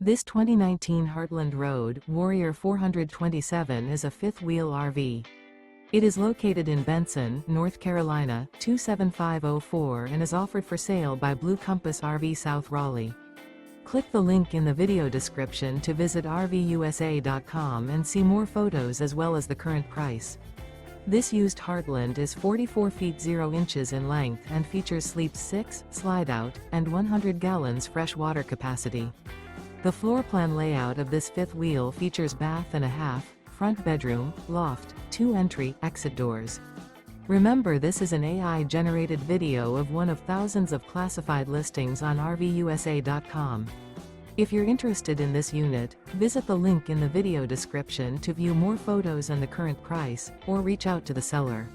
This 2019 Heartland Road Warrior 427 is a fifth-wheel RV. It is located in Benson, North Carolina, 27504 and is offered for sale by Blue Compass RV South Raleigh. Click the link in the video description to visit RVUSA.com and see more photos as well as the current price. This used Heartland is 44 feet 0 inches in length and features sleeps 6, slide-out, and 100 gallons fresh water capacity. The floor plan layout of this fifth wheel features bath and a half, front bedroom, loft, 2 entry/exit doors. Remember, this is an AI-generated video of one of thousands of classified listings on RVUSA.com. If you're interested in this unit, visit the link in the video description to view more photos and the current price, or reach out to the seller.